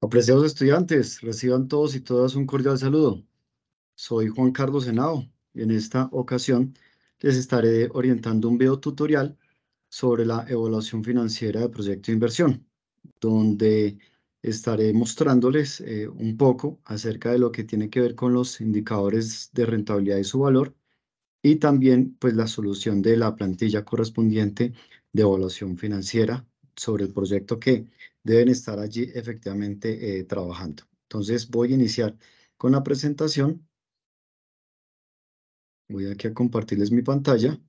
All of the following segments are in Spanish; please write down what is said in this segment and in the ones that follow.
Apreciados estudiantes, reciban todos y todas un cordial saludo. Soy Juan Carlos Henao y en esta ocasión les estaré orientando un video tutorial sobre la evaluación financiera de proyecto de inversión, donde estaré mostrándoles un poco acerca de lo que tiene que ver con los indicadores de rentabilidad y su valor y también pues la solución de la plantilla correspondiente de evaluación financiera sobre el proyecto que deben estar allí efectivamente trabajando. Entonces voy a iniciar con la presentación. Voy aquí a compartirles mi pantalla.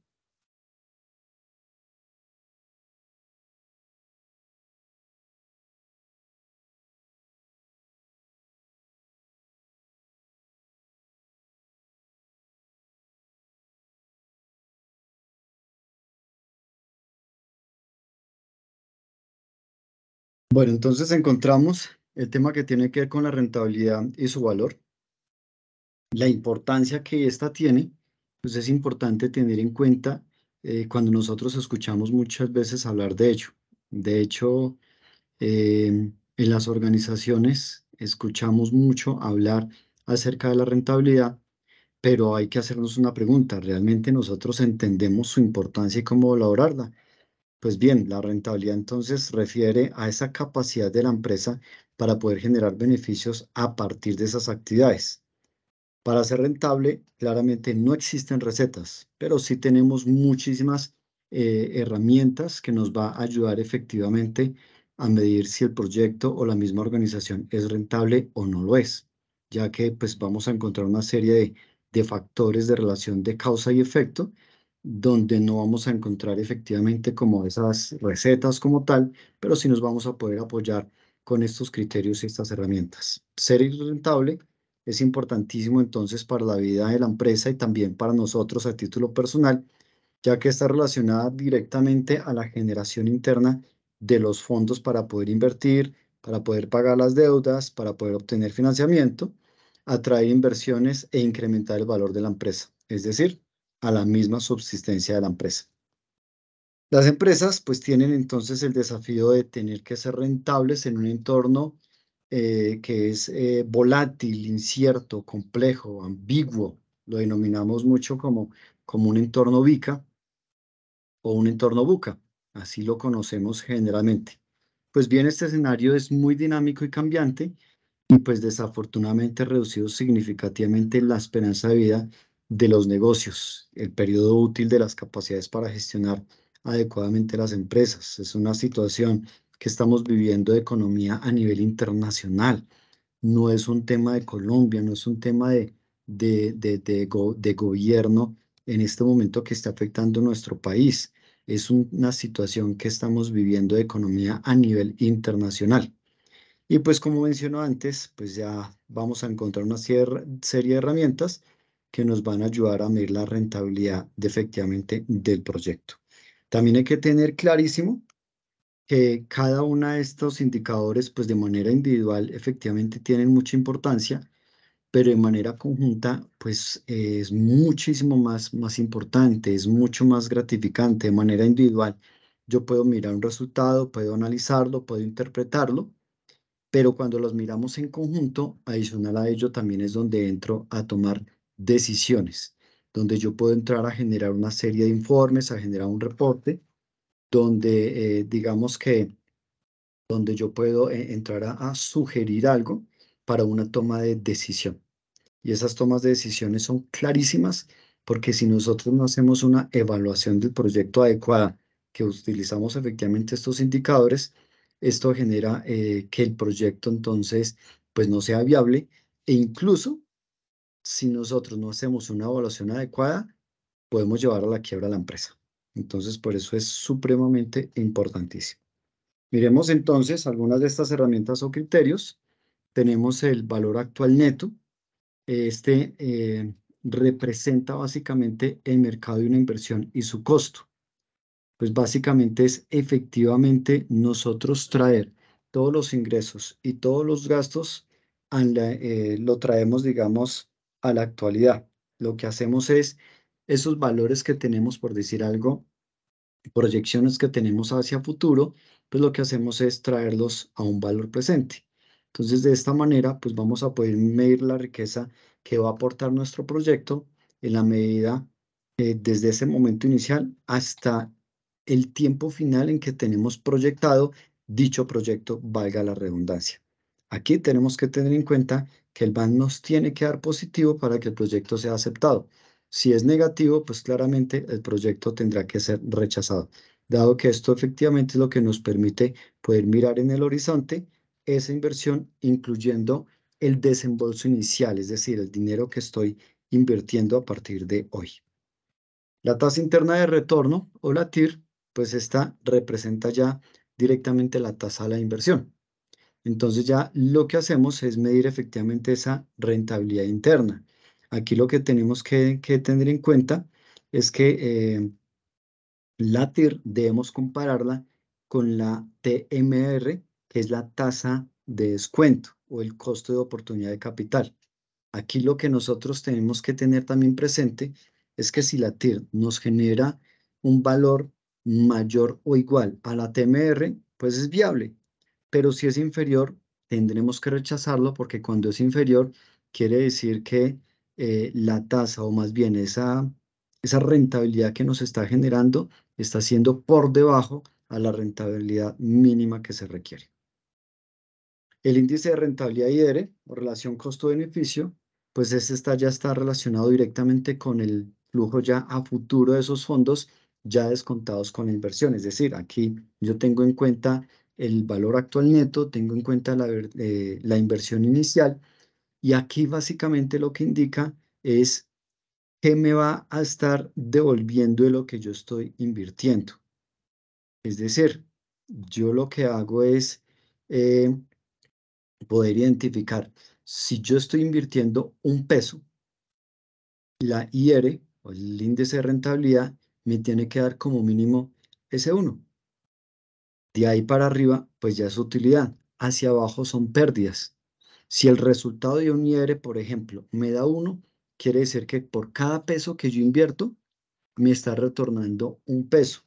Bueno, entonces encontramos el tema que tiene que ver con la rentabilidad y su valor. La importancia que esta tiene, pues es importante tener en cuenta cuando nosotros escuchamos muchas veces hablar de ello. De hecho, en las organizaciones escuchamos mucho hablar acerca de la rentabilidad, pero hay que hacernos una pregunta. ¿Realmente nosotros entendemos su importancia y cómo valorarla? Pues bien, la rentabilidad entonces refiere a esa capacidad de la empresa para poder generar beneficios a partir de esas actividades. Para ser rentable, claramente no existen recetas, pero sí tenemos muchísimas herramientas que nos va a ayudar efectivamente a medir si el proyecto o la misma organización es rentable o no lo es, ya que pues vamos a encontrar una serie de factores de relación de causa y efecto, donde no vamos a encontrar efectivamente como esas recetas como tal, pero sí nos vamos a poder apoyar con estos criterios y estas herramientas. Ser rentable es importantísimo entonces para la vida de la empresa y también para nosotros a título personal, ya que está relacionada directamente a la generación interna de los fondos para poder invertir, para poder pagar las deudas, para poder obtener financiamiento, atraer inversiones e incrementar el valor de la empresa, es decir, a la misma subsistencia de la empresa. Las empresas pues tienen entonces el desafío de tener que ser rentables en un entorno que es volátil, incierto, complejo, ambiguo. Lo denominamos mucho como un entorno VICA o un entorno VUCA. Así lo conocemos generalmente. Pues bien, este escenario es muy dinámico y cambiante y pues desafortunadamente reducido significativamente la esperanza de vida de los negocios, el periodo útil de las capacidades para gestionar adecuadamente las empresas. Es una situación que estamos viviendo de economía a nivel internacional. No es un tema de Colombia, no es un tema de gobierno en este momento que está afectando nuestro país. Es una situación que estamos viviendo de economía a nivel internacional. Y pues como mencionó antes, pues ya vamos a encontrar una serie de herramientas que nos van a ayudar a medir la rentabilidad efectivamente del proyecto. También hay que tener clarísimo que cada uno de estos indicadores, pues de manera individual, efectivamente tienen mucha importancia, pero de manera conjunta, pues es muchísimo más importante, es mucho más gratificante. De manera individual, yo puedo mirar un resultado, puedo analizarlo, puedo interpretarlo, pero cuando los miramos en conjunto, adicional a ello también es donde entro a tomar decisiones, donde yo puedo entrar a generar una serie de informes, a generar un reporte, donde digamos que donde yo puedo entrar a sugerir algo para una toma de decisión. Y esas tomas de decisiones son clarísimas porque si nosotros no hacemos una evaluación del proyecto adecuada, que utilizamos efectivamente estos indicadores, esto genera que el proyecto entonces pues no sea viable e incluso si nosotros no hacemos una evaluación adecuada, podemos llevar a la quiebra a la empresa. Entonces por eso es supremamente importantísimo. Miremos entonces algunas de estas herramientas o criterios. Tenemos el valor actual neto. Este representa básicamente el mercado de una inversión y su costo. Pues básicamente es efectivamente nosotros traer todos los ingresos y todos los gastos, lo traemos, digamos, a la actualidad. Lo que hacemos es esos valores que tenemos, por decir algo, proyecciones que tenemos hacia futuro, pues lo que hacemos es traerlos a un valor presente. Entonces, de esta manera, pues vamos a poder medir la riqueza que va a aportar nuestro proyecto en la medida desde ese momento inicial hasta el tiempo final en que tenemos proyectado dicho proyecto, valga la redundancia. Aquí tenemos que tener en cuenta que el BAN nos tiene que dar positivo para que el proyecto sea aceptado. Si es negativo, pues claramente el proyecto tendrá que ser rechazado, dado que esto efectivamente es lo que nos permite poder mirar en el horizonte esa inversión, incluyendo el desembolso inicial, es decir, el dinero que estoy invirtiendo a partir de hoy. La tasa interna de retorno, o la TIR, pues esta representa ya directamente la tasa de la inversión. Entonces ya lo que hacemos es medir efectivamente esa rentabilidad interna. Aquí lo que tenemos que tener en cuenta es que la TIR debemos compararla con la TMR, que es la tasa de descuento o el costo de oportunidad de capital. Aquí lo que nosotros tenemos que tener también presente es que si la TIR nos genera un valor mayor o igual a la TMR, pues es viable. Pero si es inferior, tendremos que rechazarlo porque cuando es inferior, quiere decir que la tasa o más bien esa rentabilidad que nos está generando está siendo por debajo a la rentabilidad mínima que se requiere. El índice de rentabilidad IR, o relación costo-beneficio, pues ya está relacionado directamente con el flujo ya a futuro de esos fondos ya descontados con la inversión. Es decir, aquí yo tengo en cuenta el valor actual neto, tengo en cuenta la inversión inicial y aquí básicamente lo que indica es qué me va a estar devolviendo de lo que yo estoy invirtiendo. Es decir, yo lo que hago es poder identificar si yo estoy invirtiendo un peso, la IR o el índice de rentabilidad me tiene que dar como mínimo ese 1. De ahí para arriba, pues ya es utilidad. Hacia abajo son pérdidas. Si el resultado de un IR, por ejemplo, me da 1, quiere decir que por cada peso que yo invierto, me está retornando un peso.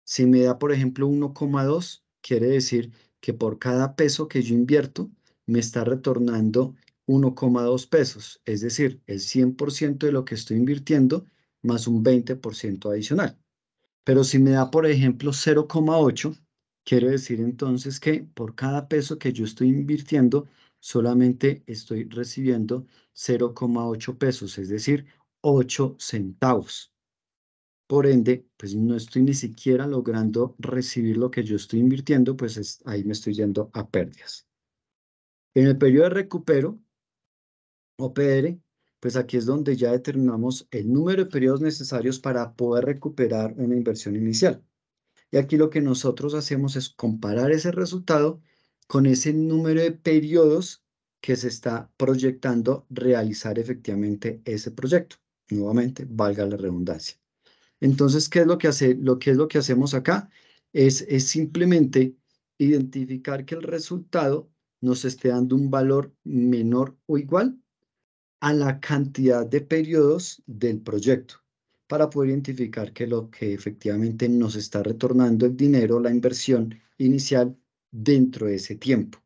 Si me da, por ejemplo, 1,2, quiere decir que por cada peso que yo invierto, me está retornando 1,2 pesos, es decir, el 100% de lo que estoy invirtiendo más un 20% adicional. Pero si me da, por ejemplo, 0,8, quiere decir entonces que por cada peso que yo estoy invirtiendo, solamente estoy recibiendo 0,8 pesos, es decir, 8 centavos. Por ende, pues no estoy ni siquiera logrando recibir lo que yo estoy invirtiendo, pues ahí me estoy yendo a pérdidas. En el periodo de recupero, o PR, pues aquí es donde ya determinamos el número de periodos necesarios para poder recuperar una inversión inicial. Y aquí lo que nosotros hacemos es comparar ese resultado con ese número de periodos que se está proyectando realizar efectivamente ese proyecto. Nuevamente, valga la redundancia. Entonces, ¿qué es lo que hacemos acá? Es simplemente identificar que el resultado nos esté dando un valor menor o igual a la cantidad de periodos del proyecto para poder identificar que lo que efectivamente nos está retornando el dinero, la inversión inicial dentro de ese tiempo.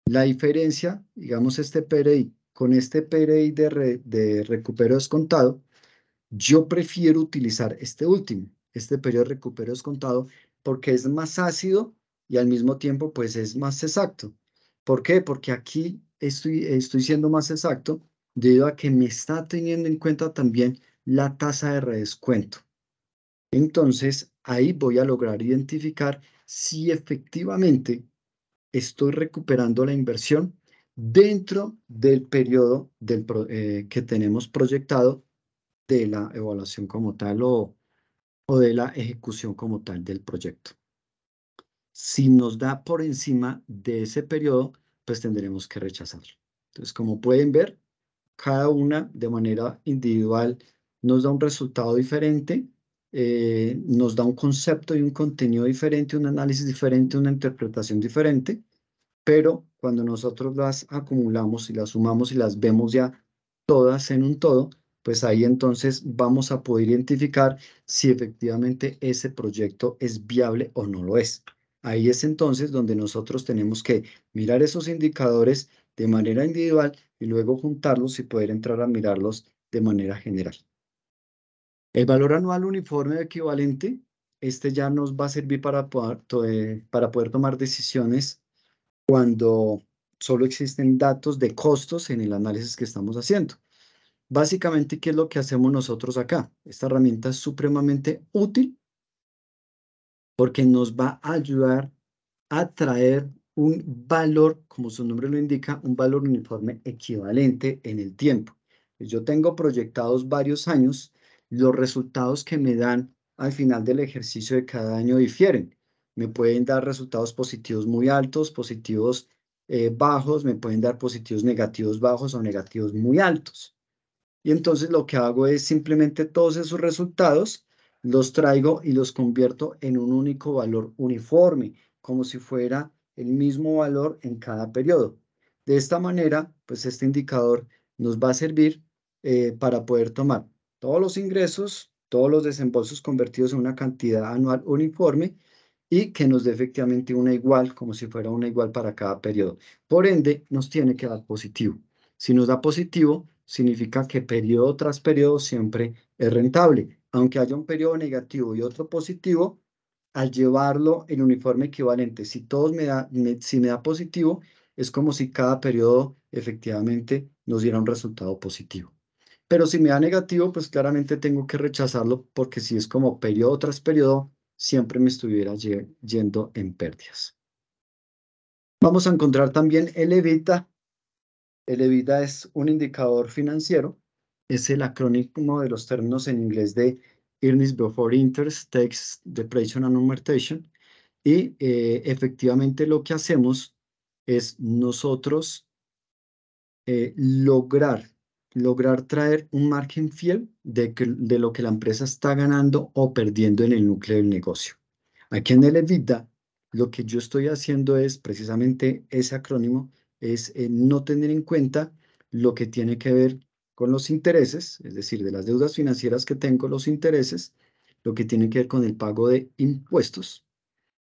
La diferencia, digamos, este PRI con este PRI de recupero descontado, yo prefiero utilizar este último, este periodo de recupero descontado, porque es más ácido y al mismo tiempo pues es más exacto. ¿Por qué? Porque aquí estoy siendo más exacto debido a que me está teniendo en cuenta también la tasa de redescuento. Entonces, ahí voy a lograr identificar si efectivamente estoy recuperando la inversión dentro del periodo que tenemos proyectado de la evaluación como tal o de la ejecución como tal del proyecto. Si nos da por encima de ese periodo, pues tendremos que rechazarlo. Entonces, como pueden ver, cada una de manera individual nos da un resultado diferente, nos da un concepto y un contenido diferente, un análisis diferente, una interpretación diferente, pero cuando nosotros las acumulamos y las sumamos y las vemos ya todas en un todo, pues ahí entonces vamos a poder identificar si efectivamente ese proyecto es viable o no lo es. Ahí es entonces donde nosotros tenemos que mirar esos indicadores de manera individual y luego juntarlos y poder entrar a mirarlos de manera general. El valor anual uniforme equivalente, este ya nos va a servir para poder tomar decisiones cuando solo existen datos de costos en el análisis que estamos haciendo. Básicamente, ¿qué es lo que hacemos nosotros acá? Esta herramienta es supremamente útil porque nos va a ayudar a traer un valor, como su nombre lo indica, un valor uniforme equivalente en el tiempo. Yo tengo proyectados varios años, los resultados que me dan al final del ejercicio de cada año difieren. Me pueden dar resultados positivos muy altos, positivos bajos, me pueden dar positivos negativos bajos o negativos muy altos. Y entonces lo que hago es simplemente todos esos resultados los traigo y los convierto en un único valor uniforme, como si fuera el mismo valor en cada periodo. De esta manera, pues este indicador nos va a servir para poder tomar todos los ingresos, todos los desembolsos convertidos en una cantidad anual uniforme y que nos dé efectivamente una igual, como si fuera una igual para cada periodo. Por ende, nos tiene que dar positivo. Si nos da positivo, significa que periodo tras periodo siempre es rentable. Aunque haya un periodo negativo y otro positivo, al llevarlo en uniforme equivalente, si me da positivo, es como si cada periodo efectivamente nos diera un resultado positivo. Pero si me da negativo, pues claramente tengo que rechazarlo porque si es como periodo tras periodo, siempre me estuviera yendo en pérdidas. Vamos a encontrar también el EBITDA. El EBITDA es un indicador financiero, es el acrónimo de los términos en inglés de Earnings Before Interest, Tax, Depreciation and Amortization. Y efectivamente lo que hacemos es nosotros lograr traer un margen fiel de lo que la empresa está ganando o perdiendo en el núcleo del negocio. Aquí en el EBITDA, lo que yo estoy haciendo es precisamente ese acrónimo, es no tener en cuenta lo que tiene que ver con los intereses, es decir, de las deudas financieras que tengo, los intereses, lo que tiene que ver con el pago de impuestos,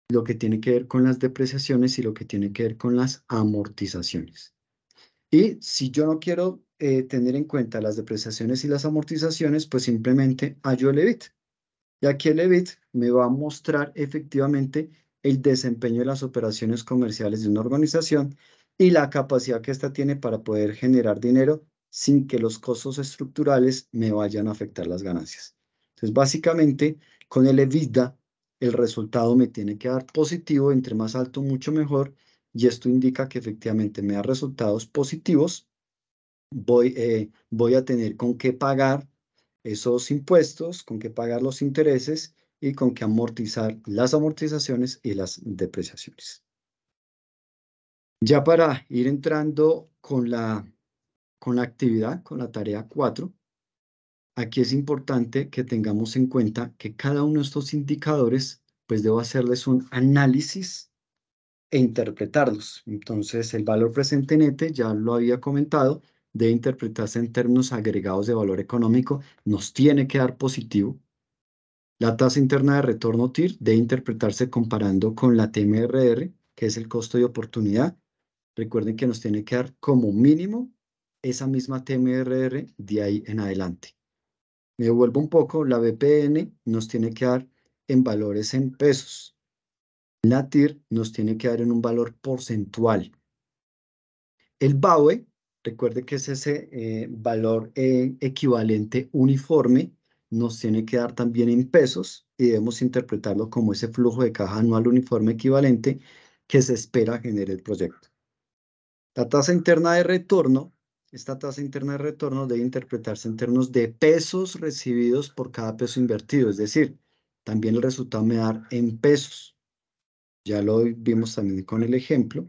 lo que tiene que ver con las depreciaciones y lo que tiene que ver con las amortizaciones. Y si yo no quiero tener en cuenta las depreciaciones y las amortizaciones, pues simplemente hallo el EBIT. Y aquí el EBIT me va a mostrar efectivamente el desempeño de las operaciones comerciales de una organización y la capacidad que ésta tiene para poder generar dinero sin que los costos estructurales me vayan a afectar las ganancias. Entonces, básicamente, con el EBITDA, el resultado me tiene que dar positivo, entre más alto, mucho mejor, y esto indica que efectivamente me da resultados positivos, voy a tener con qué pagar esos impuestos, con qué pagar los intereses y con qué amortizar las amortizaciones y las depreciaciones. Ya para ir entrando con la actividad, con la tarea 4, aquí es importante que tengamos en cuenta que cada uno de estos indicadores, pues debo hacerles un análisis e interpretarlos. Entonces, el valor presente nete, ya lo había comentado, debe interpretarse en términos agregados de valor económico, nos tiene que dar positivo. La tasa interna de retorno TIR debe interpretarse comparando con la TMRR, que es el costo de oportunidad. Recuerden que nos tiene que dar como mínimo esa misma TMRR de ahí en adelante. Me devuelvo un poco, la BPN nos tiene que dar en valores en pesos. La TIR nos tiene que dar en un valor porcentual. El BAUE, recuerde que es ese valor equivalente uniforme, nos tiene que dar también en pesos y debemos interpretarlo como ese flujo de caja anual uniforme equivalente que se espera genere el proyecto. La tasa interna de retorno, esta tasa interna de retorno debe interpretarse en términos de pesos recibidos por cada peso invertido, es decir, también el resultado me da en pesos. Ya lo vimos también con el ejemplo.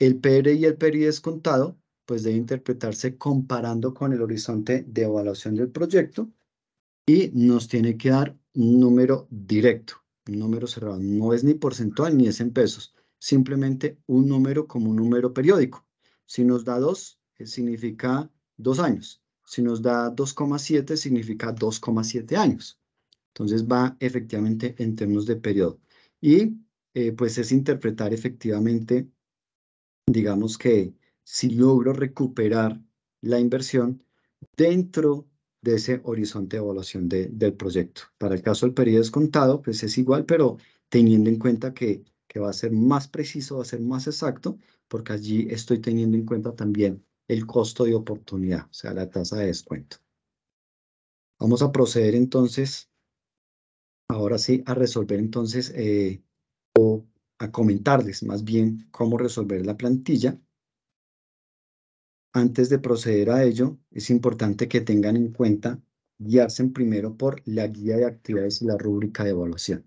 El PR y el PRI descontado, pues debe interpretarse comparando con el horizonte de evaluación del proyecto y nos tiene que dar un número directo, un número cerrado. No es ni porcentual ni es en pesos, simplemente un número como un número periódico. Si nos da 2, significa 2 años. Si nos da 2,7, significa 2,7 años. Entonces va efectivamente en términos de periodo. Y pues es interpretar efectivamente, digamos que si logro recuperar la inversión dentro de ese horizonte de evaluación del proyecto. Para el caso del periodo descontado, pues es igual, pero teniendo en cuenta que va a ser más preciso, va a ser más exacto, porque allí estoy teniendo en cuenta también el costo de oportunidad, o sea, la tasa de descuento. Vamos a proceder entonces, ahora sí, a resolver entonces, a comentarles más bien cómo resolver la plantilla. Antes de proceder a ello, es importante que tengan en cuenta guiarse primero por la guía de actividades y la rúbrica de evaluación.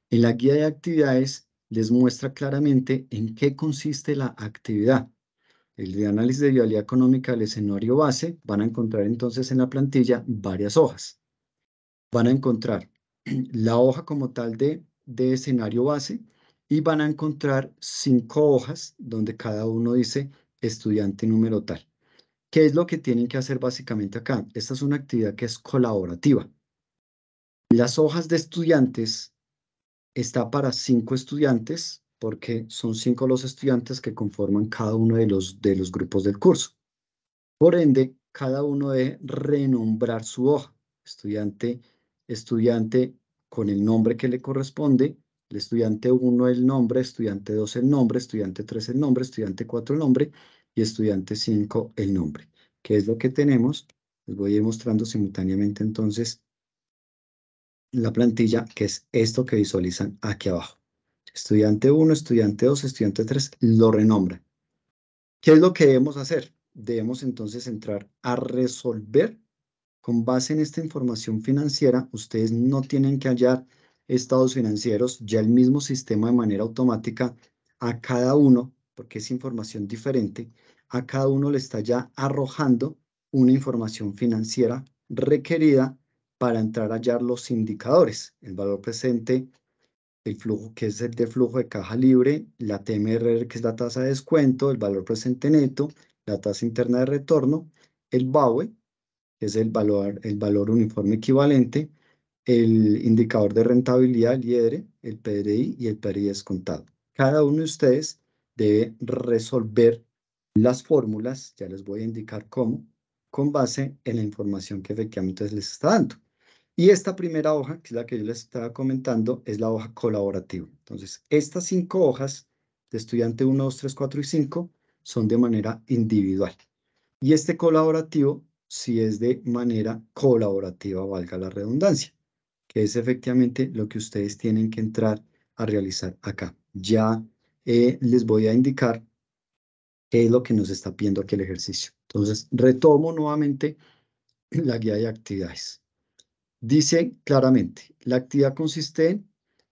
En la guía de actividades les muestra claramente en qué consiste la actividad. El de análisis de viabilidad económica del escenario base, van a encontrar entonces en la plantilla varias hojas. Van a encontrar la hoja como tal de escenario base y van a encontrar 5 hojas donde cada uno dice estudiante número tal. ¿Qué es lo que tienen que hacer básicamente acá? Esta es una actividad que es colaborativa. Las hojas de estudiantes está para 5 estudiantes porque son 5 los estudiantes que conforman cada uno de los grupos del curso. Por ende, cada uno debe renombrar su hoja. Estudiante con el nombre que le corresponde, el estudiante 1 el nombre, estudiante 2 el nombre, estudiante 3 el nombre, estudiante 4 el nombre y estudiante 5 el nombre. ¿Qué es lo que tenemos? Les voy a ir mostrando simultáneamente entonces la plantilla, que es esto que visualizan aquí abajo. Estudiante 1, estudiante 2, estudiante 3, lo renombran. ¿Qué es lo que debemos hacer? Debemos entonces entrar a resolver. Con base en esta información financiera, ustedes no tienen que hallar estados financieros, ya el mismo sistema de manera automática a cada uno, porque es información diferente, a cada uno le está ya arrojando una información financiera requerida para entrar a hallar los indicadores, el valor presente, el flujo, que es el de flujo de caja libre, la TMRR, que es la tasa de descuento, el valor presente neto, la tasa interna de retorno, el BAUE, que es el valor uniforme equivalente, el indicador de rentabilidad, el IEDRE, el PDI y el PRI descontado. Cada uno de ustedes debe resolver las fórmulas, ya les voy a indicar cómo, con base en la información que efectivamente les está dando. Y esta primera hoja, que es la que yo les estaba comentando, es la hoja colaborativa. Entonces, estas 5 hojas de estudiante 1, 2, 3, 4 y 5 son de manera individual. Y este colaborativo sí es de manera colaborativa, valga la redundancia, que es efectivamente lo que ustedes tienen que entrar a realizar acá. Ya les voy a indicar qué es lo que nos está pidiendo aquí el ejercicio. Entonces, retomo nuevamente la guía de actividades. Dice claramente, la actividad consiste en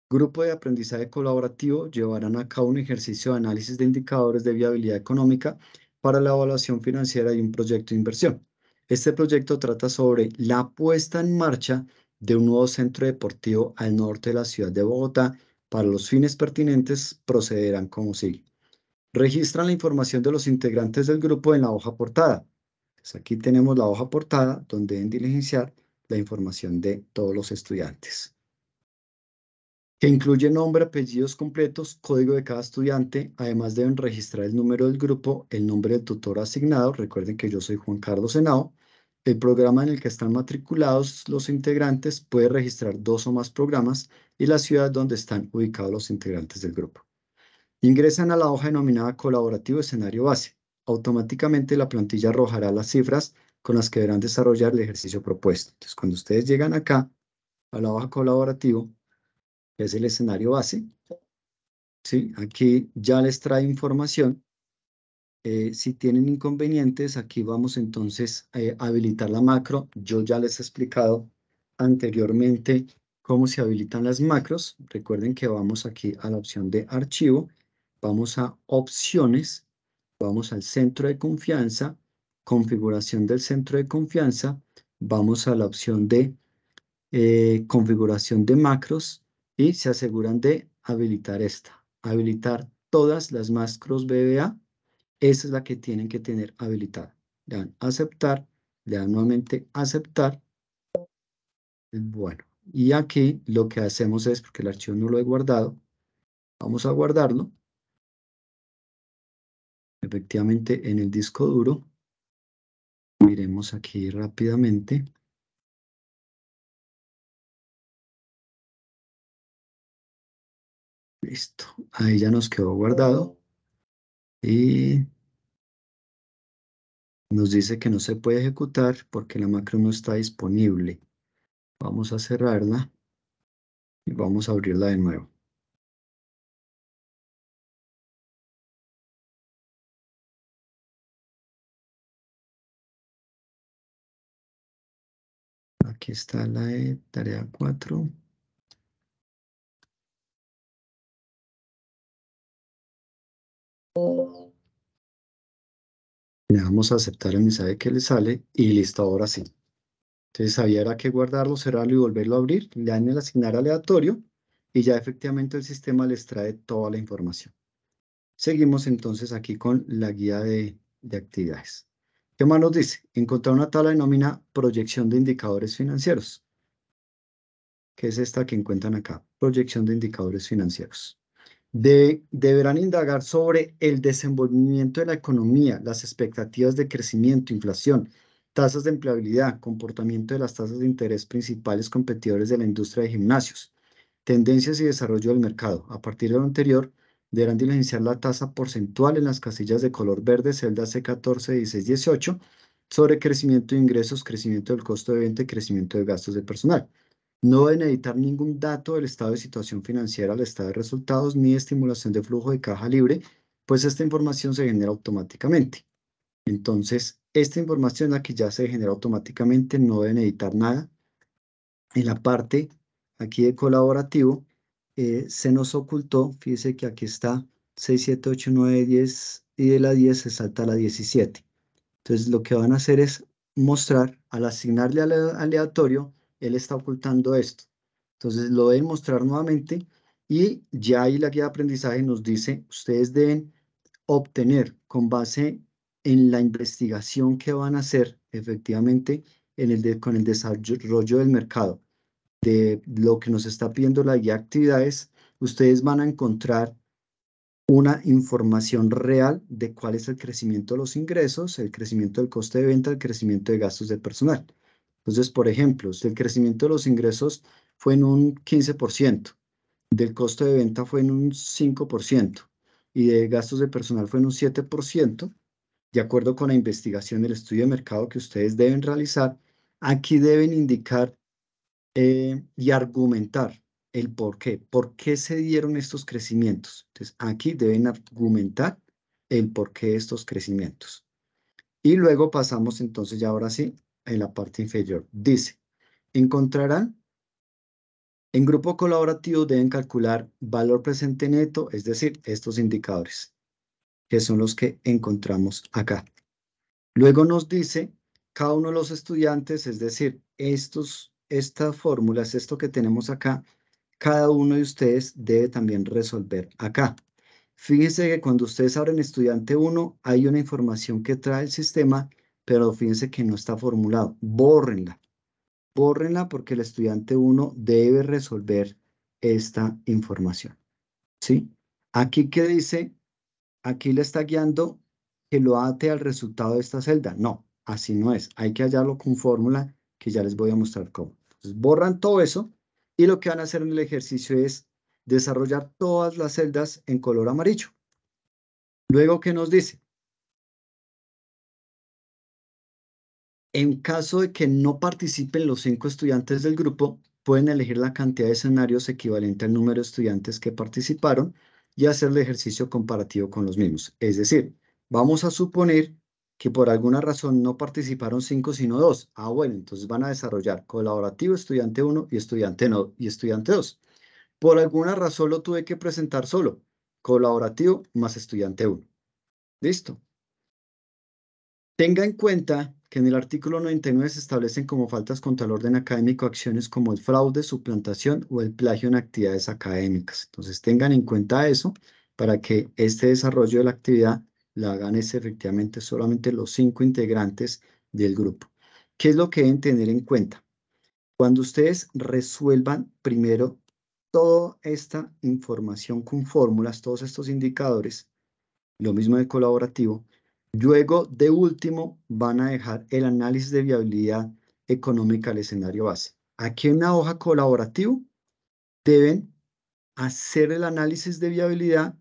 grupo de aprendizaje colaborativo llevarán a cabo un ejercicio de análisis de indicadores de viabilidad económica para la evaluación financiera de un proyecto de inversión. Este proyecto trata sobre la puesta en marcha de un nuevo centro deportivo al norte de la ciudad de Bogotá. Para los fines pertinentes procederán como sigue. Registran la información de los integrantes del grupo en la hoja portada. Pues aquí tenemos la hoja portada donde deben diligenciar la información de todos los estudiantes, que incluye nombre, apellidos completos, código de cada estudiante. Además deben registrar el número del grupo, el nombre del tutor asignado. Recuerden que yo soy Juan Carlos Henao. El programa en el que están matriculados los integrantes puede registrar 2 o más programas y la ciudad donde están ubicados los integrantes del grupo. Ingresan a la hoja denominada colaborativo escenario base. Automáticamente la plantilla arrojará las cifras con las que deberán desarrollar el ejercicio propuesto. Entonces, cuando ustedes llegan acá a la hoja colaborativo, que es el escenario base, ¿sí? Aquí ya les trae información. Si tienen inconvenientes, aquí vamos entonces a habilitar la macro. Yo ya les he explicado anteriormente cómo se habilitan las macros. Recuerden que vamos aquí a la opción de archivo, vamos a opciones, vamos al centro de confianza, configuración del centro de confianza, vamos a la opción de configuración de macros y se aseguran de habilitar esta, habilitar todas las macros VBA. Esa es la que tienen que tener habilitada. Le dan aceptar, le dan nuevamente aceptar. Bueno, y aquí lo que hacemos es, porque el archivo no lo he guardado, Vamos a guardarlo. Efectivamente, en el disco duro. Miremos aquí rápidamente. Listo. Ahí ya nos quedó guardado. Y nos dice que no se puede ejecutar porque la macro no está disponible. Vamos a cerrarla y vamos a abrirla de nuevo. Aquí está la de tarea 4. Le damos a aceptar el mensaje que le sale y listo, ahora sí. Entonces había era que guardarlo, cerrarlo y volverlo a abrir. Le dan el asignar aleatorio y ya efectivamente el sistema les trae toda la información. Seguimos entonces aquí con la guía de actividades. ¿Qué más nos dice? Encontrar una tabla de nómina proyección de indicadores financieros, que es esta que encuentran acá, proyección de indicadores financieros. Deberán indagar sobre el desenvolvimiento de la economía, las expectativas de crecimiento, inflación, tasas de empleabilidad, comportamiento de las tasas de interés principales competidores de la industria de gimnasios, tendencias y desarrollo del mercado. A partir de lo anterior, deberán diligenciar la tasa porcentual en las casillas de color verde, celdas C14, 16, 18, sobre crecimiento de ingresos, crecimiento del costo de venta y crecimiento de gastos de personal. No deben editar ningún dato del estado de situación financiera al estado de resultados ni estimulación de flujo de caja libre, pues esta información se genera automáticamente. Entonces, esta información la que ya se genera automáticamente, no deben editar nada. En la parte aquí de colaborativo, se nos ocultó, fíjese que aquí está 6, 7, 8, 9, 10 y de la 10 se salta a la 17. Entonces, lo que van a hacer es mostrar, al asignarle al aleatorio, él está ocultando esto. Entonces, lo deben mostrar nuevamente y ya ahí la guía de aprendizaje nos dice, ustedes deben obtener con base en la investigación que van a hacer efectivamente con el desarrollo del mercado, de lo que nos está pidiendo la guía de actividades, ustedes van a encontrar una información real de cuál es el crecimiento de los ingresos, el crecimiento del coste de venta, el crecimiento de gastos de personal. Entonces, por ejemplo, si el crecimiento de los ingresos fue en un 15%, del costo de venta fue en un 5% y de gastos de personal fue en un 7%, de acuerdo con la investigación del estudio de mercado que ustedes deben realizar, aquí deben indicar y argumentar el por qué se dieron estos crecimientos. Entonces, aquí deben argumentar el por qué estos crecimientos. Y luego pasamos entonces ya ahora sí en la parte inferior. Dice, encontrarán en grupo colaborativo deben calcular valor presente neto, es decir, estos indicadores, que son los que encontramos acá. Luego nos dice cada uno de los estudiantes, es decir, estas fórmulas, esto que tenemos acá, cada uno de ustedes debe también resolver acá. Fíjense que cuando ustedes abren estudiante 1, hay una información que trae el sistema, pero fíjense que no está formulado. Bórrenla. Bórrenla porque el estudiante 1 debe resolver esta información. ¿Sí? Aquí que dice, aquí le está guiando que lo ate al resultado de esta celda. No, así no es. Hay que hallarlo con fórmula que ya les voy a mostrar cómo. Entonces, borran todo eso y lo que van a hacer en el ejercicio es desarrollar todas las celdas en color amarillo. Luego, ¿qué nos dice? En caso de que no participen los 5 estudiantes del grupo, pueden elegir la cantidad de escenarios equivalente al número de estudiantes que participaron y hacer el ejercicio comparativo con los mismos. Es decir, vamos a suponer que por alguna razón no participaron 5 sino 2. Ah, bueno, entonces van a desarrollar colaborativo estudiante 1 y estudiante, no, y estudiante 2. Por alguna razón lo tuve que presentar solo, colaborativo más estudiante 1. ¿Listo? Tenga en cuenta que en el artículo 99 se establecen como faltas contra el orden académico acciones como el fraude, suplantación o el plagio en actividades académicas. Entonces tengan en cuenta eso para que este desarrollo de la actividad la hagan efectivamente solamente los 5 integrantes del grupo. ¿Qué es lo que deben tener en cuenta? Cuando ustedes resuelvan primero toda esta información con fórmulas, todos estos indicadores, lo mismo del colaborativo. Luego, de último, van a dejar el análisis de viabilidad económica al escenario base. Aquí en una hoja colaborativo deben hacer el análisis de viabilidad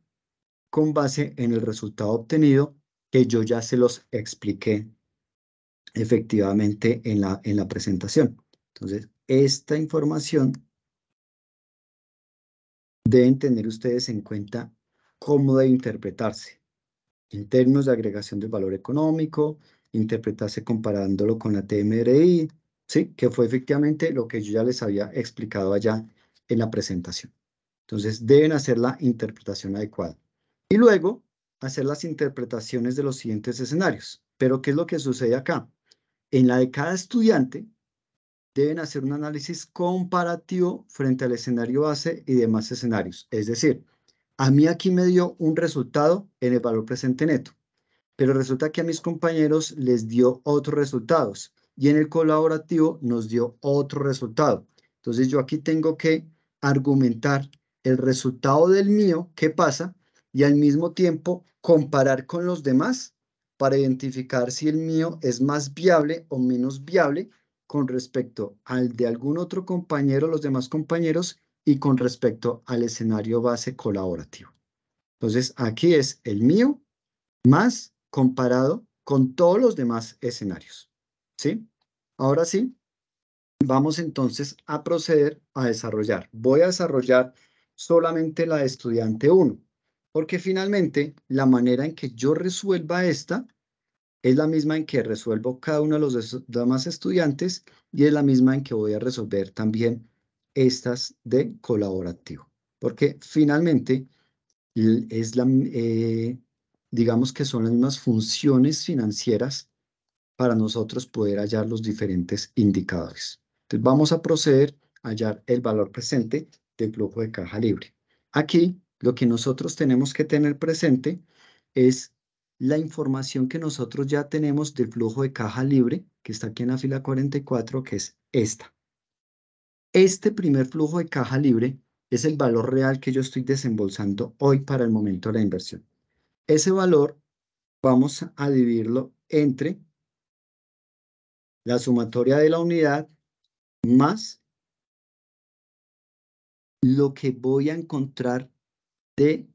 con base en el resultado obtenido, que yo ya se los expliqué efectivamente en la presentación. Entonces, esta información deben tener ustedes en cuenta cómo debe interpretarse en términos de agregación del valor económico, interpretarse comparándolo con la TMRI, ¿sí? Que fue efectivamente lo que yo ya les había explicado allá en la presentación. Entonces, deben hacer la interpretación adecuada. Y luego, hacer las interpretaciones de los siguientes escenarios. Pero, ¿qué es lo que sucede acá? En la de cada estudiante, deben hacer un análisis comparativo frente al escenario base y demás escenarios. Es decir, a mí aquí me dio un resultado en el valor presente neto, pero resulta que a mis compañeros les dio otros resultados y en el colaborativo nos dio otro resultado. Entonces yo aquí tengo que argumentar el resultado del mío, qué pasa, y al mismo tiempo comparar con los demás para identificar si el mío es más viable o menos viable con respecto al de algún otro compañero, los demás compañeros, y con respecto al escenario base colaborativo. Entonces aquí es el mío más comparado con todos los demás escenarios. ¿Sí? Ahora sí, vamos entonces a proceder a desarrollar. Voy a desarrollar solamente la de estudiante 1, porque finalmente la manera en que yo resuelva esta es la misma en que resuelvo cada uno de los demás estudiantes y es la misma en que voy a resolver también estas de colaborativo, porque finalmente es digamos que son las mismas funciones financieras para nosotros poder hallar los diferentes indicadores. Entonces vamos a proceder a hallar el valor presente del flujo de caja libre. Aquí lo que nosotros tenemos que tener presente es la información que nosotros ya tenemos del flujo de caja libre, que está aquí en la fila 44, que es esta. Este primer flujo de caja libre es el valor real que yo estoy desembolsando hoy para el momento de la inversión. Ese valor vamos a dividirlo entre la sumatoria de la unidad más lo que voy a encontrar de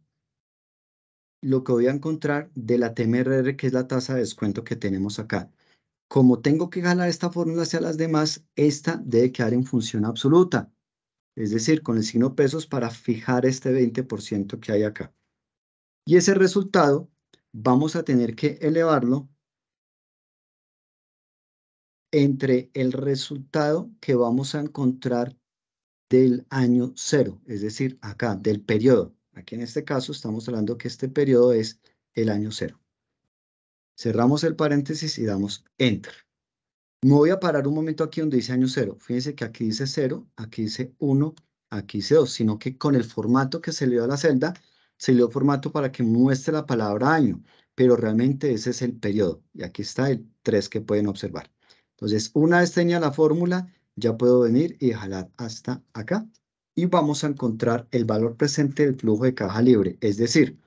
la TMRR, que es la tasa de descuento que tenemos acá. Como tengo que jalar esta fórmula hacia las demás, esta debe quedar en función absoluta, es decir, con el signo pesos para fijar este 20% que hay acá. Y ese resultado vamos a tener que elevarlo entre el resultado que vamos a encontrar del año 0, es decir, acá, del periodo. Aquí en este caso estamos hablando que este periodo es el año 0. Cerramos el paréntesis y damos Enter. Me voy a parar un momento aquí donde dice año 0. Fíjense que aquí dice 0, aquí dice 1, aquí dice 2, sino que con el formato que se le dio a la celda, se le dio formato para que muestre la palabra año, pero realmente ese es el periodo. Y aquí está el 3 que pueden observar. Entonces, una vez tenía la fórmula, ya puedo venir y jalar hasta acá. Y vamos a encontrar el valor presente del flujo de caja libre. Es decir,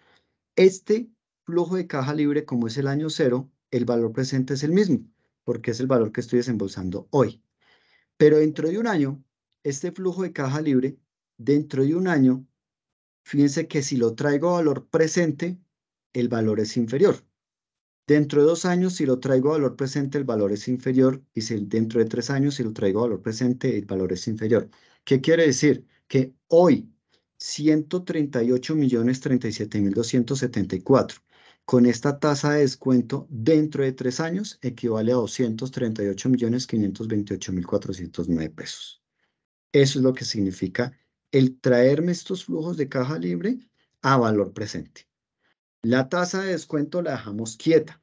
este flujo de caja libre, como es el año 0, el valor presente es el mismo, porque es el valor que estoy desembolsando hoy. Pero dentro de un año, este flujo de caja libre, dentro de un año, fíjense que si lo traigo a valor presente, el valor es inferior. Dentro de 2 años, si lo traigo a valor presente, el valor es inferior. Y si dentro de 3 años, si lo traigo a valor presente, el valor es inferior. ¿Qué quiere decir? Que hoy, 138.037.274, con esta tasa de descuento dentro de 3 años, equivale a 238.528.409 pesos. Eso es lo que significa el traerme estos flujos de caja libre a valor presente. La tasa de descuento la dejamos quieta.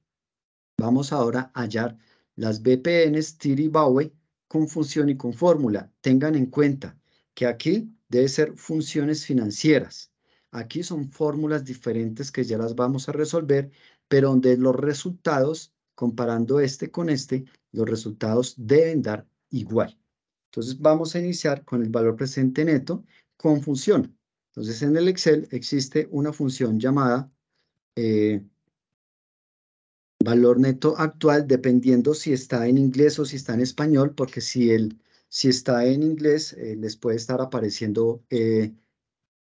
Vamos ahora a hallar las BPNs TIR y BAUE con función y con fórmula. Tengan en cuenta que aquí debe ser funciones financieras. Aquí son fórmulas diferentes que ya las vamos a resolver, pero donde los resultados, comparando este con este, los resultados deben dar igual. Entonces vamos a iniciar con el valor presente neto con función. Entonces, en el Excel existe una función llamada valor neto actual, dependiendo si está en inglés o si está en español, porque si está en inglés, les puede estar apareciendo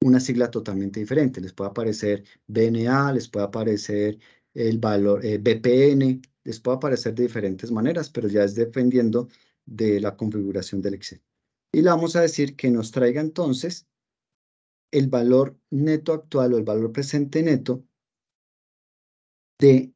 una sigla totalmente diferente. Les puede aparecer BNA, les puede aparecer el valor BPN, les puede aparecer de diferentes maneras, pero ya es dependiendo de la configuración del Excel. Y le vamos a decir que nos traiga entonces el valor neto actual o el valor presente neto de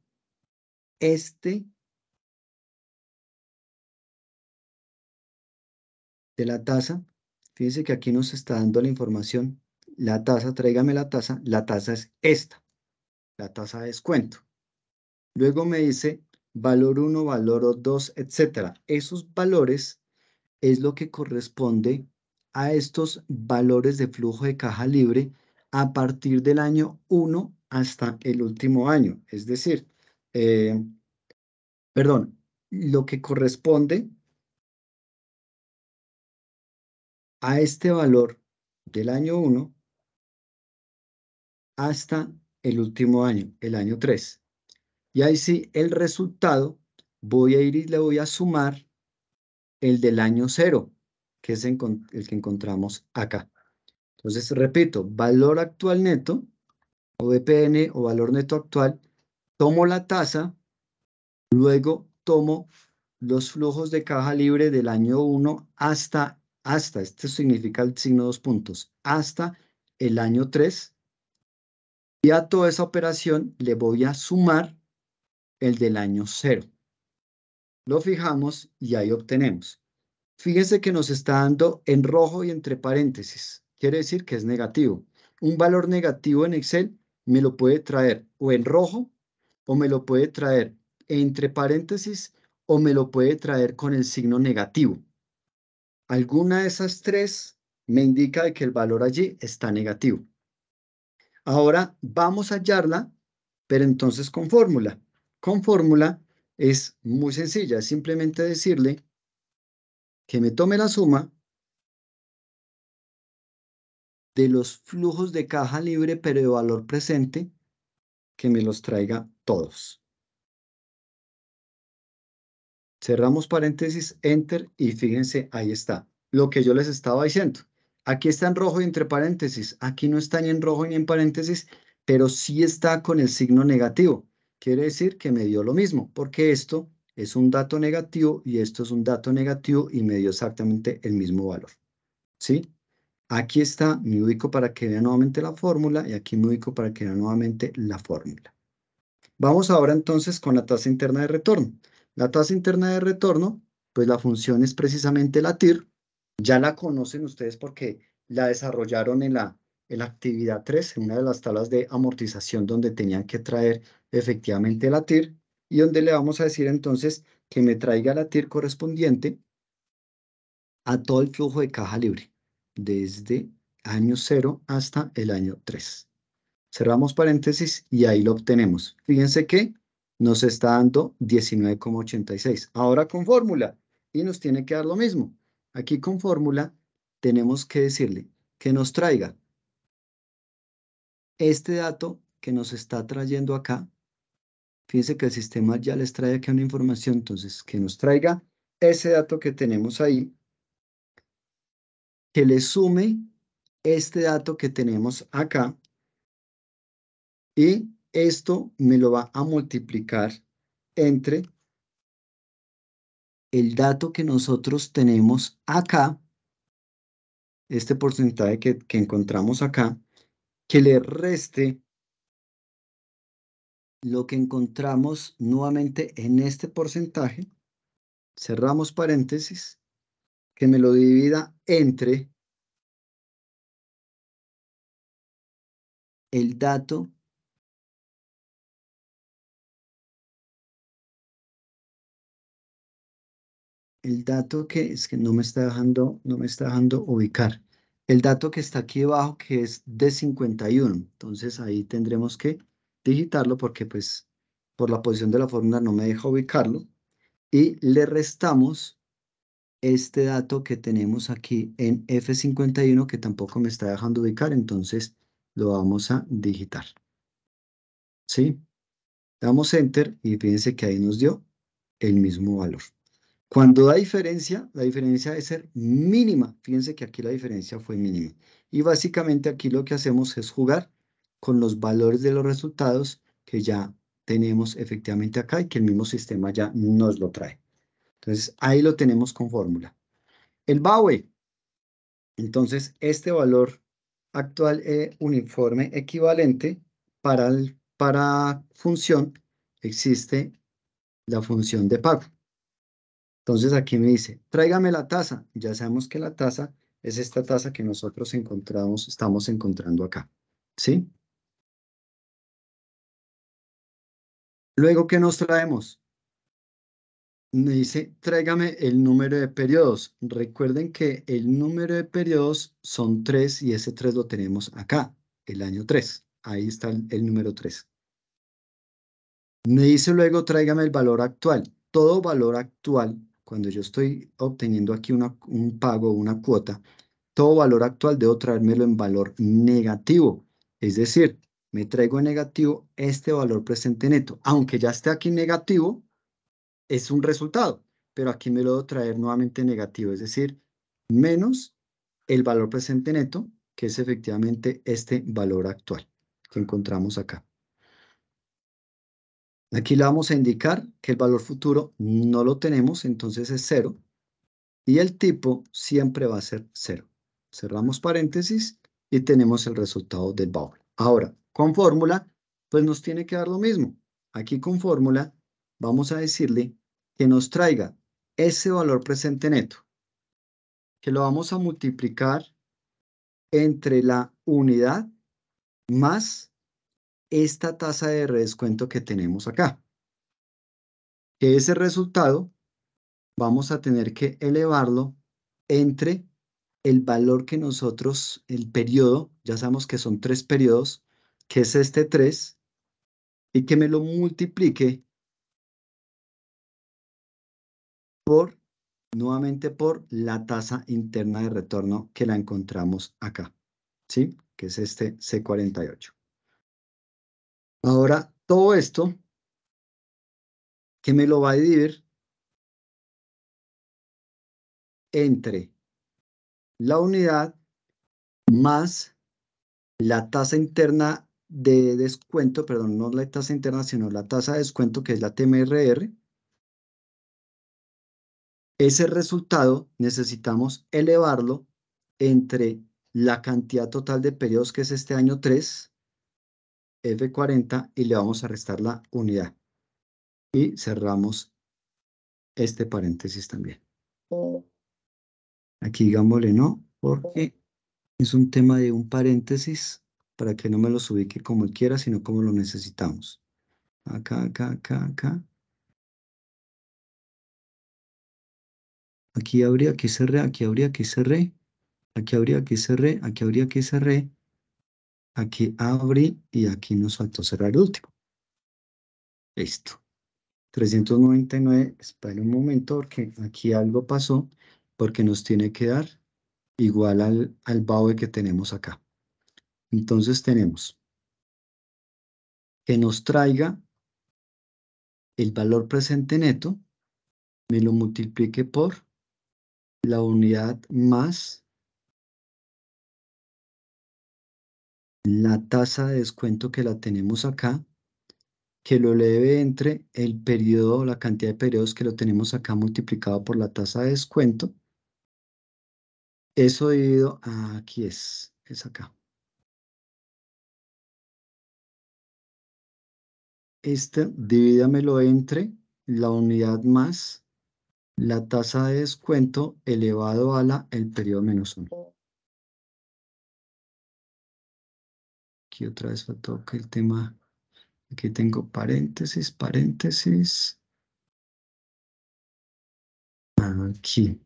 de la tasa. Fíjense que aquí nos está dando la información. La tasa, tráigame la tasa es esta, la tasa de descuento. Luego me dice valor 1, valor 2, etcétera. Esos valores es lo que corresponde a estos valores de flujo de caja libre a partir del año 1 hasta el último año. Es decir, perdón, lo que corresponde a este valor del año 1 hasta el último año, el año 3. Y ahí sí, el resultado, voy a ir y le voy a sumar el del año 0, que es el que encontramos acá. Entonces, repito, valor actual neto, o BPN, o valor neto actual, tomo la tasa, luego tomo los flujos de caja libre del año 1 hasta, este significa el signo 2 puntos, hasta el año 3, y a toda esa operación le voy a sumar el del año 0. Lo fijamos y ahí obtenemos. Fíjense que nos está dando en rojo y entre paréntesis. Quiere decir que es negativo. Un valor negativo en Excel me lo puede traer o en rojo o me lo puede traer entre paréntesis o me lo puede traer con el signo negativo. Alguna de esas tres me indica de que el valor allí está negativo. Ahora vamos a hallarla, pero entonces con fórmula. Con fórmula es muy sencilla, es simplemente decirle que me tome la suma de los flujos de caja libre, pero de valor presente, que me los traiga todos. Cerramos paréntesis, enter, y fíjense, ahí está. Lo que yo les estaba diciendo. Aquí está en rojo y entre paréntesis. Aquí no está ni en rojo ni en paréntesis, pero sí está con el signo negativo. Quiere decir que me dio lo mismo, porque esto es un dato negativo y esto es un dato negativo y me dio exactamente el mismo valor. ¿Sí? Aquí está, me ubico para que vean nuevamente la fórmula y aquí me ubico para que vean nuevamente la fórmula. Vamos ahora entonces con la tasa interna de retorno. La tasa interna de retorno, pues la función es precisamente la TIR. Ya la conocen ustedes porque la desarrollaron en la actividad 3, en una de las tablas de amortización donde tenían que traer efectivamente la TIR y donde le vamos a decir entonces que me traiga la TIR correspondiente a todo el flujo de caja libre, desde año 0 hasta el año 3. Cerramos paréntesis y ahí lo obtenemos. Fíjense que nos está dando 19,86. Ahora con fórmula y nos tiene que dar lo mismo. Aquí con fórmula tenemos que decirle que nos traiga este dato que nos está trayendo acá. Fíjense que el sistema ya les trae aquí una información, entonces que nos traiga ese dato que tenemos ahí, que le sume este dato que tenemos acá y esto me lo va a multiplicar entre el dato que nosotros tenemos acá, este porcentaje que encontramos acá, que le reste lo que encontramos nuevamente en este porcentaje, cerramos paréntesis, que me lo divida entre el dato que es que no me está dejando ubicar. El dato que está aquí debajo, que es de 51. Entonces ahí tendremos que digitarlo porque pues por la posición de la fórmula no me deja ubicarlo. Y le restamos este dato que tenemos aquí en F51 que tampoco me está dejando ubicar, entonces lo vamos a digitar. ¿Sí? Damos Enter y fíjense que ahí nos dio el mismo valor. Cuando da diferencia, la diferencia debe ser mínima. Fíjense que aquí la diferencia fue mínima. Y básicamente aquí lo que hacemos es jugar con los valores de los resultados que ya tenemos efectivamente acá y que el mismo sistema ya nos lo trae. Entonces, ahí lo tenemos con fórmula. El BAUE. Entonces, este valor actual uniforme equivalente para función existe la función de pago. Entonces aquí me dice, tráigame la tasa. Ya sabemos que la tasa es esta tasa que nosotros estamos encontrando acá. ¿Sí? Luego, ¿qué nos traemos? Me dice, tráigame el número de periodos. Recuerden que el número de periodos son 3 y ese 3 lo tenemos acá, el año 3. Ahí está el número 3. Me dice luego, tráigame el valor actual. Todo valor actual, cuando yo estoy obteniendo aquí un pago, una cuota, todo valor actual debo traérmelo en valor negativo. Es decir, me traigo en negativo este valor presente neto. Aunque ya esté aquí negativo, es un resultado, pero aquí me lo debo traer nuevamente negativo, es decir, menos el valor presente neto, que es efectivamente este valor actual que encontramos acá. Aquí le vamos a indicar que el valor futuro no lo tenemos, entonces es 0. Y el tipo siempre va a ser 0. Cerramos paréntesis y tenemos el resultado del bowl. Ahora, con fórmula, pues nos tiene que dar lo mismo. Aquí con fórmula vamos a decirle que nos traiga ese valor presente neto, que lo vamos a multiplicar entre la unidad más esta tasa de redescuento que tenemos acá. Que ese resultado vamos a tener que elevarlo entre el valor que nosotros, el periodo, ya sabemos que son 3 periodos, que es este 3, y que me lo multiplique por, nuevamente por la tasa interna de retorno que la encontramos acá, ¿sí? Que es este C48. Ahora, todo esto, que me lo va a dividir entre la unidad más la tasa interna de descuento, perdón, no la tasa interna, sino la tasa de descuento, que es la TMRR. Ese resultado necesitamos elevarlo entre la cantidad total de periodos, que es este año 3, F40, y le vamos a restar la unidad. Y cerramos este paréntesis también. Aquí digámosle no, porque es un tema de un paréntesis para que no me los ubique como quiera, sino como lo necesitamos. Acá, acá, acá, acá. Aquí habría que cerré, aquí habría que cerré, aquí habría que cerré, aquí habría que cerré, aquí abrí y aquí nos faltó cerrar el último. Listo. 399, espera un momento porque aquí algo pasó, porque nos tiene que dar igual al BAUE que tenemos acá. Entonces tenemos que nos traiga el valor presente neto, me lo multiplique por la unidad más la tasa de descuento que la tenemos acá, que lo eleve entre el periodo, la cantidad de periodos que lo tenemos acá multiplicado por la tasa de descuento. Eso dividido, aquí es acá. Divídamelo entre la unidad más la tasa de descuento elevado a el periodo menos 1. Aquí otra vez faltó que el tema, aquí tengo paréntesis, paréntesis. Aquí.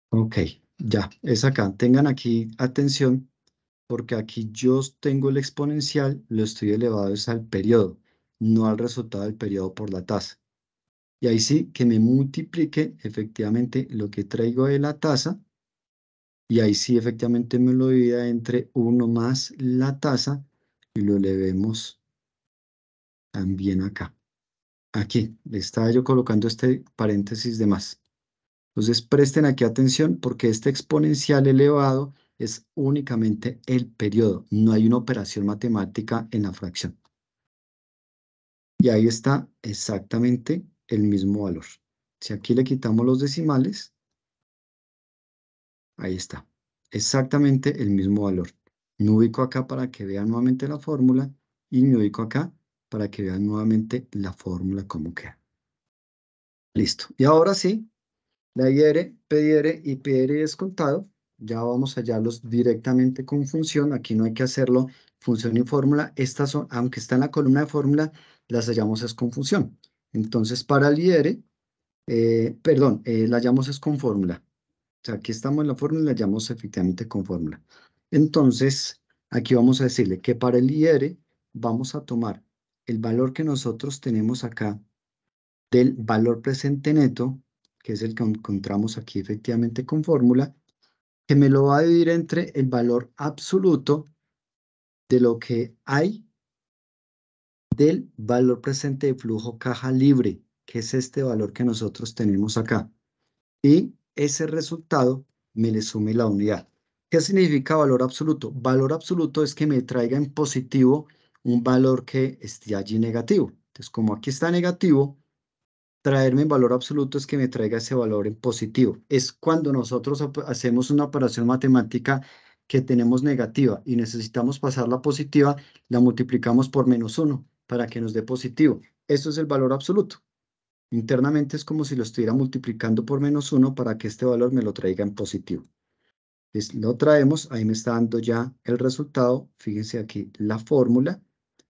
Ok, ya, es acá. Tengan aquí atención porque aquí yo tengo el exponencial, lo estoy elevado es al periodo, no al resultado del periodo por la tasa. Y ahí sí que me multiplique efectivamente lo que traigo de la tasa. Y ahí sí efectivamente me lo divida entre 1 más la tasa y lo elevemos también acá. Aquí, le estaba yo colocando este paréntesis de más. Entonces presten aquí atención porque este exponencial elevado es únicamente el periodo. No hay una operación matemática en la fracción. Y ahí está exactamente el mismo valor. Si aquí le quitamos los decimales, ahí está. Exactamente el mismo valor. Me ubico acá para que vean nuevamente la fórmula y me ubico acá para que vean nuevamente la fórmula como queda. Listo. Y ahora sí, la IR, PIR y PIR descontado, ya vamos a hallarlos directamente con función. Aquí no hay que hacerlo función y fórmula. Estas son, aunque está en la columna de fórmula, las hallamos es con función. Entonces, para el IR, la hallamos es con fórmula. O sea, aquí estamos en la fórmula y la hallamos efectivamente con fórmula. Entonces, aquí vamos a decirle que para el IR vamos a tomar el valor que nosotros tenemos acá del valor presente neto, que es el que encontramos aquí efectivamente con fórmula, que me lo va a dividir entre el valor absoluto de lo que hay del valor presente de flujo caja libre, que es este valor que nosotros tenemos acá. Y ese resultado me le sume la unidad. ¿Qué significa valor absoluto? Valor absoluto es que me traiga en positivo un valor que esté allí negativo. Entonces, como aquí está negativo, traerme en valor absoluto es que me traiga ese valor en positivo. Es cuando nosotros hacemos una operación matemática que tenemos negativa y necesitamos pasarla a positiva, la multiplicamos por -1 para que nos dé positivo. Eso es el valor absoluto. Internamente es como si lo estuviera multiplicando por -1 para que este valor me lo traiga en positivo. Entonces, lo traemos, ahí me está dando ya el resultado. Fíjense aquí la fórmula.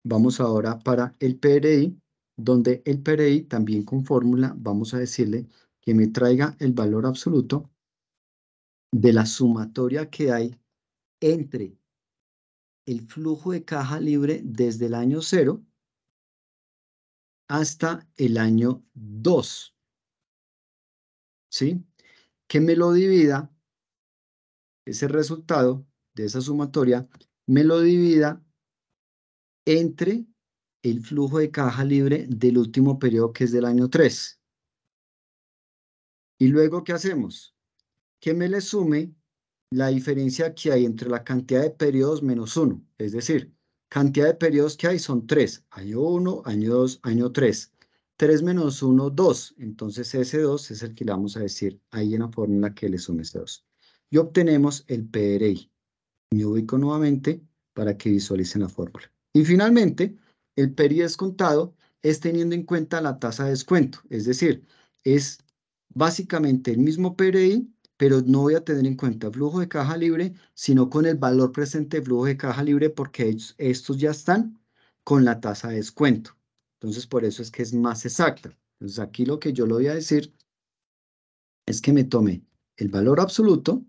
Vamos ahora para el PRI, donde el PRI también con fórmula vamos a decirle que me traiga el valor absoluto de la sumatoria que hay entre el flujo de caja libre desde el año 0 hasta el año 2, ¿sí? Que me lo divida, ese resultado de esa sumatoria, me lo divida entre el flujo de caja libre del último periodo, que es del año 3. Y luego, ¿qué hacemos? Que me le sume la diferencia que hay entre la cantidad de periodos menos 1. Es decir, cantidad de periodos que hay son 3. Año 1, año 2, año 3. 3 menos 1, 2. Entonces ese 2 es el que le vamos a decir ahí en la fórmula que le sume ese 2. Y obtenemos el PRI. Me ubico nuevamente para que visualicen la fórmula. Y finalmente, el PRI descontado es teniendo en cuenta la tasa de descuento. Es decir, es básicamente el mismo PRI, pero no voy a tener en cuenta flujo de caja libre, sino con el valor presente de flujo de caja libre, porque estos ya están con la tasa de descuento. Entonces, por eso es que es más exacta. Entonces, aquí lo que yo le voy a decir es que me tome el valor absoluto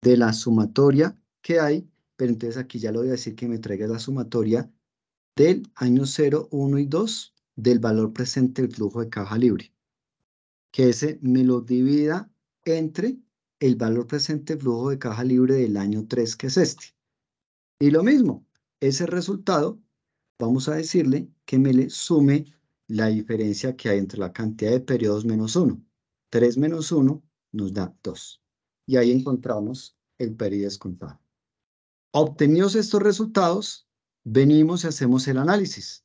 de la sumatoria que hay, pero entonces aquí ya le voy a decir que me traiga la sumatoria del año 0, 1 y 2 del valor presente del flujo de caja libre, que ese me lo divida entre el valor presente del flujo de caja libre del año 3, que es este. Y lo mismo, ese resultado, vamos a decirle que me le sume la diferencia que hay entre la cantidad de periodos menos 1. 3 menos 1 nos da 2. Y ahí encontramos el PRI descontado. Obtenidos estos resultados, venimos y hacemos el análisis.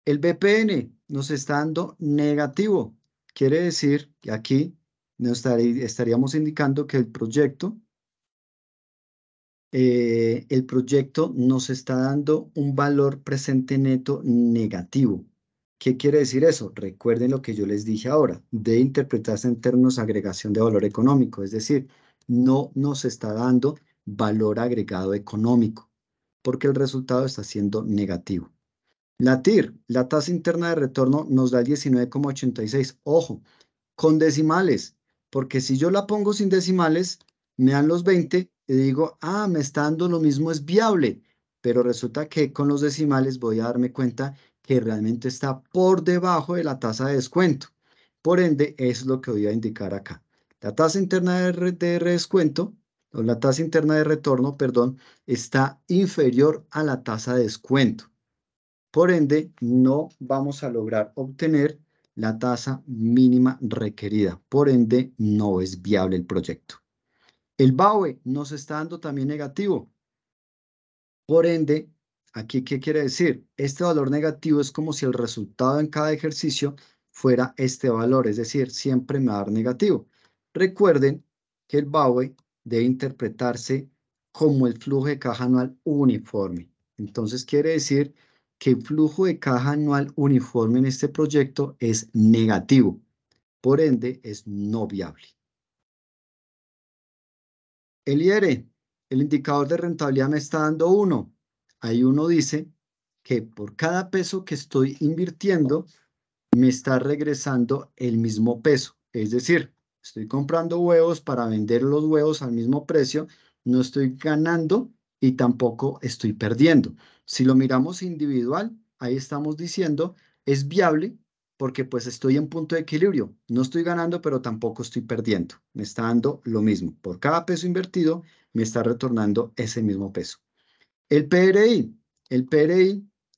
El BPN nos está dando negativo. Quiere decir que aquí estaríamos indicando que el proyecto nos está dando un valor presente neto negativo. ¿Qué quiere decir eso? Recuerden lo que yo les dije ahora, de interpretarse en términos de agregación de valor económico, es decir, no nos está dando valor agregado económico, porque el resultado está siendo negativo. La TIR, la tasa interna de retorno, nos da 19,86. Ojo, con decimales, porque si yo la pongo sin decimales, me dan los 20 y digo, ah, me está dando lo mismo, es viable, pero resulta que con los decimales voy a darme cuenta que realmente está por debajo de la tasa de descuento. Por ende, es lo que voy a indicar acá. La tasa interna de descuento, o la tasa interna de retorno, perdón, está inferior a la tasa de descuento. Por ende, no vamos a lograr obtener la tasa mínima requerida. Por ende, no es viable el proyecto. El BAUE nos está dando también negativo. Por ende, ¿aquí qué quiere decir? Este valor negativo es como si el resultado en cada ejercicio fuera este valor, es decir, siempre me va a dar negativo. Recuerden que el BAUE debe interpretarse como el flujo de caja anual uniforme. Entonces quiere decir que el flujo de caja anual uniforme en este proyecto es negativo. Por ende, es no viable. El IR, el indicador de rentabilidad me está dando 1. Ahí uno dice que por cada peso que estoy invirtiendo, me está regresando el mismo peso. Es decir, estoy comprando huevos para vender los huevos al mismo precio, no estoy ganando y tampoco estoy perdiendo. Si lo miramos individual, ahí estamos diciendo, es viable porque pues estoy en punto de equilibrio. No estoy ganando, pero tampoco estoy perdiendo. Me está dando lo mismo. Por cada peso invertido, me está retornando ese mismo peso. El PRI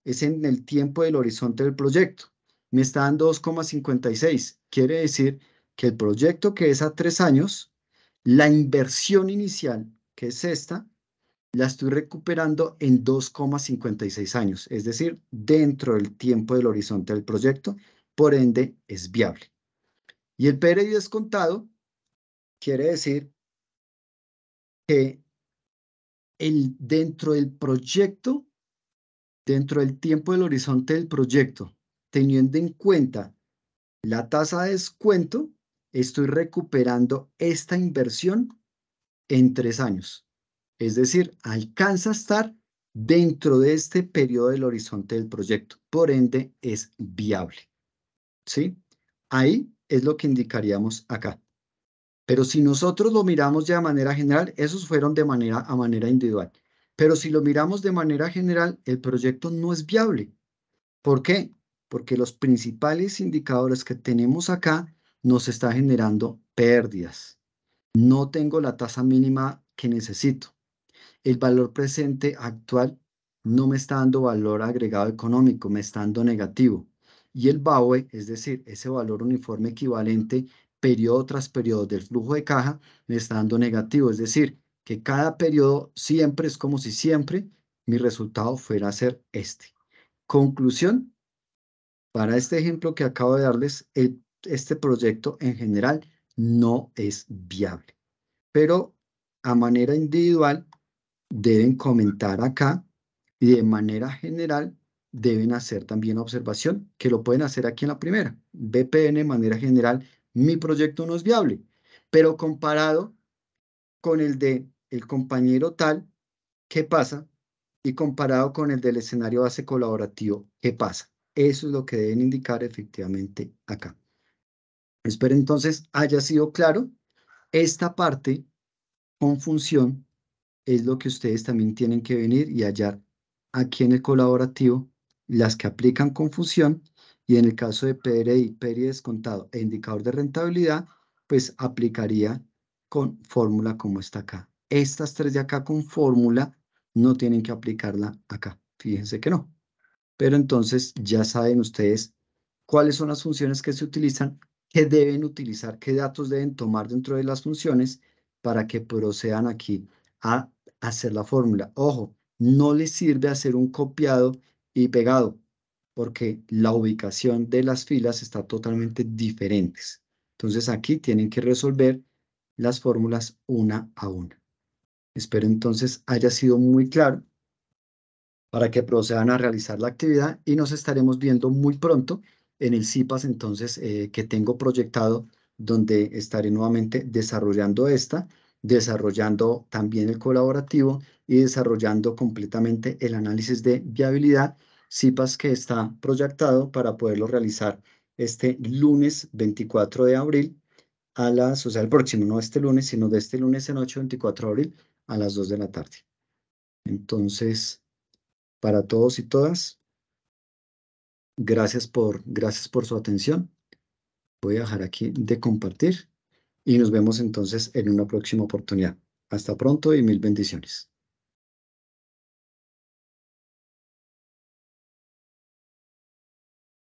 es en el tiempo del horizonte del proyecto. Me está dando 2,56. Quiere decir que el proyecto que es a 3 años, la inversión inicial, que es esta, la estoy recuperando en 2,56 años, es decir, dentro del tiempo del horizonte del proyecto, por ende es viable. Y el PRI descontado quiere decir que dentro del proyecto, dentro del tiempo del horizonte del proyecto, teniendo en cuenta la tasa de descuento, estoy recuperando esta inversión en 3 años. Es decir, alcanza a estar dentro de este periodo del horizonte del proyecto. Por ende, es viable. ¿Sí? Ahí es lo que indicaríamos acá. Pero si nosotros lo miramos ya de manera general, esos fueron a manera individual. Pero si lo miramos de manera general, el proyecto no es viable. ¿Por qué? Porque los principales indicadores que tenemos acá nos están generando pérdidas. No tengo la tasa mínima que necesito. El valor presente actual no me está dando valor agregado económico, me está dando negativo. Y el BAUE, es decir, ese valor uniforme equivalente periodo tras periodo del flujo de caja, me está dando negativo. Es decir, que cada periodo siempre es como si siempre mi resultado fuera a ser este. Conclusión, para este ejemplo que acabo de darles, este proyecto en general no es viable. Pero a manera individual, deben comentar acá y de manera general deben hacer también observación, que lo pueden hacer aquí en la primera. BPN, de manera general, mi proyecto no es viable, pero comparado con el de el compañero tal, ¿qué pasa? Y comparado con el del escenario base colaborativo, ¿qué pasa? Eso es lo que deben indicar efectivamente acá. Espero entonces haya sido claro. Esta parte con función es lo que ustedes también tienen que venir y hallar aquí en el colaborativo, las que aplican con función, y en el caso de PRI, PRI descontado e indicador de rentabilidad, pues aplicaría con fórmula como está acá. Estas tres de acá con fórmula no tienen que aplicarla acá. Fíjense que no. Pero entonces ya saben ustedes cuáles son las funciones que se utilizan, qué deben utilizar, qué datos deben tomar dentro de las funciones para que procedan aquí a hacer la fórmula. Ojo, no les sirve hacer un copiado y pegado, porque la ubicación de las filas está totalmente diferentes. Entonces aquí tienen que resolver las fórmulas una a una. Espero entonces haya sido muy claro para que procedan a realizar la actividad y nos estaremos viendo muy pronto en el CIPAS entonces que tengo proyectado, donde estaré nuevamente desarrollando desarrollando también el colaborativo y desarrollando completamente el análisis de viabilidad, CIPAS que está proyectado para poderlo realizar este lunes 24 de abril o sea, el próximo, no este lunes, sino de este lunes en 24 de abril a las 2 de la tarde. Entonces, para todos y todas, gracias por su atención. Voy a dejar aquí de compartir y nos vemos entonces en una próxima oportunidad. Hasta pronto y mil bendiciones.